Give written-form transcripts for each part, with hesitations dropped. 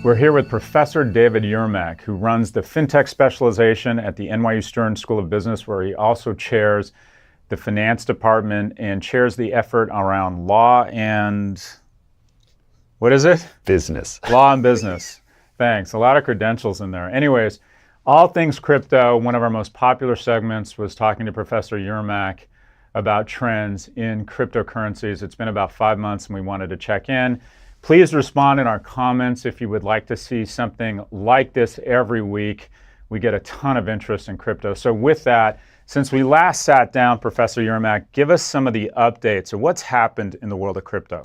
We're here with Professor David Yermak, who runs the FinTech specialization at the NYU Stern School of Business, where he also chairs the finance department and chairs the effort around law and, what is it? Business. Law and business. Thanks. A lot of credentials in there. Anyways, all things crypto, one of our most popular segments was talking to Professor Yermak about trends in cryptocurrencies. It's been about 5 months and we wanted to check in. Please respond in our comments if you would like to see something like this every week. We get a ton of interest in crypto. So with that, since we last sat down, Professor Yermak, give us some of the updates of what's happened in the world of crypto.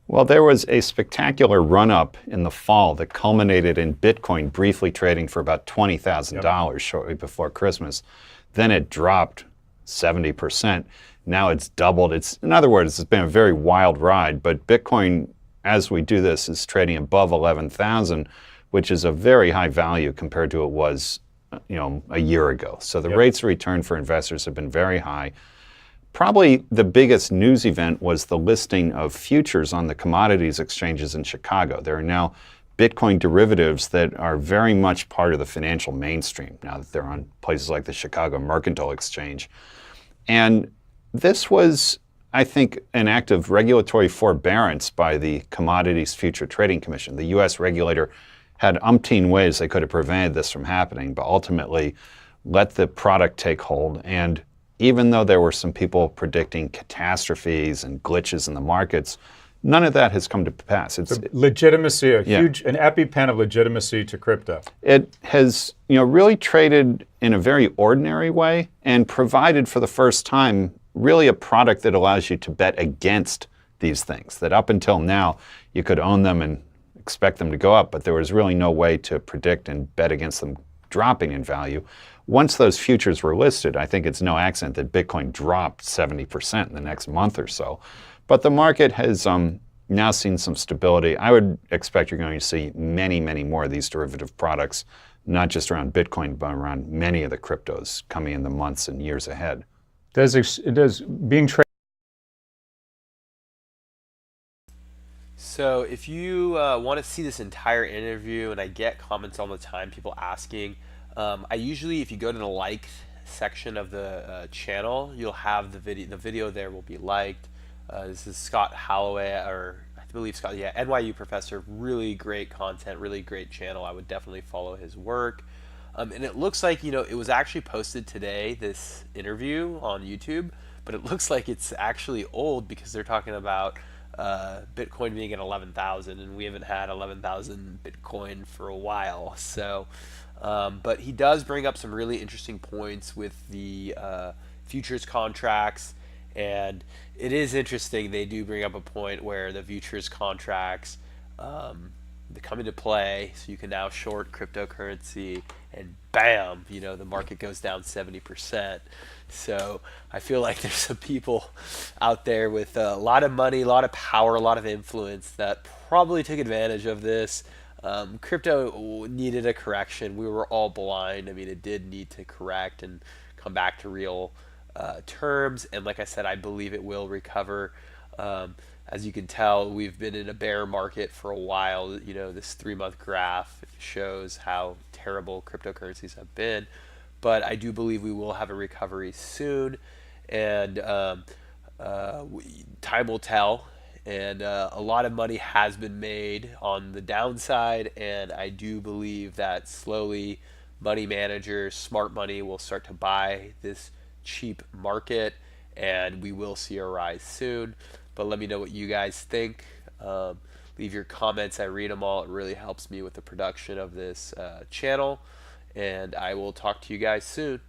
Well, there was a spectacular run-up in the fall that culminated in Bitcoin briefly trading for about $20,000 shortly before Christmas. Then it dropped 70%. Now it's doubled. In other words, it's been a very wild ride, but Bitcoin, as we do this, is trading above 11,000, which is a very high value compared to it was, a year ago. So the rates of return for investors have been very high. Probably the biggest news event was the listing of futures on the commodities exchanges in Chicago. There are now Bitcoin derivatives that are very much part of the financial mainstream now that they're on places like the Chicago Mercantile Exchange. And this was, I think, an act of regulatory forbearance by the Commodities Future Trading Commission. The U.S. regulator had umpteen ways they could have prevented this from happening, but ultimately let the product take hold. And even though there were some people predicting catastrophes and glitches in the markets, none of that has come to pass. It's legitimacy, an EpiPen of legitimacy to crypto. It has, really traded in a very ordinary way and provided for the first time really a product that allows you to bet against these things, that up until now you could own them and expect them to go up, but there was really no way to predict and bet against them dropping in value. Once those futures were listed, I think it's no accident that Bitcoin dropped 70% in the next month or so. But the market has now seen some stability. I would expect you're going to see many, many more of these derivative products, not just around Bitcoin, but around many of the cryptos coming in the months and years ahead. Does being traded? So if you want to see this entire interview, and I get comments all the time, people asking, I usually, if you go to the like section of the channel, you'll have the video. The video there will be liked. This is Scott Holloway, or I believe Scott, NYU professor. Really great content, really great channel. I would definitely follow his work. And it looks like, it was actually posted today, this interview on YouTube, but it looks like it's actually old because they're talking about Bitcoin being at 11,000, and we haven't had 11,000 Bitcoin for a while. So, but he does bring up some really interesting points with the futures contracts, and it is interesting. They do bring up a point where the futures contracts they come into play, so you can now short cryptocurrency, and bam, the market goes down 70%. So I feel like there's some people out there with a lot of money, a lot of power, a lot of influence that probably took advantage of this. Crypto needed a correction. We were all blind. It did need to correct and come back to real terms. And like I said, I believe it will recover. As you can tell, we've been in a bear market for a while. This 3-month graph shows how terrible cryptocurrencies have been. But I do believe we will have a recovery soon, and time will tell. And a lot of money has been made on the downside, and I do believe that slowly money managers, smart money, will start to buy this cheap market, and we will see a rise soon. But let me know what you guys think. Leave your comments. I read them all. It really helps me with the production of this channel. And I will talk to you guys soon.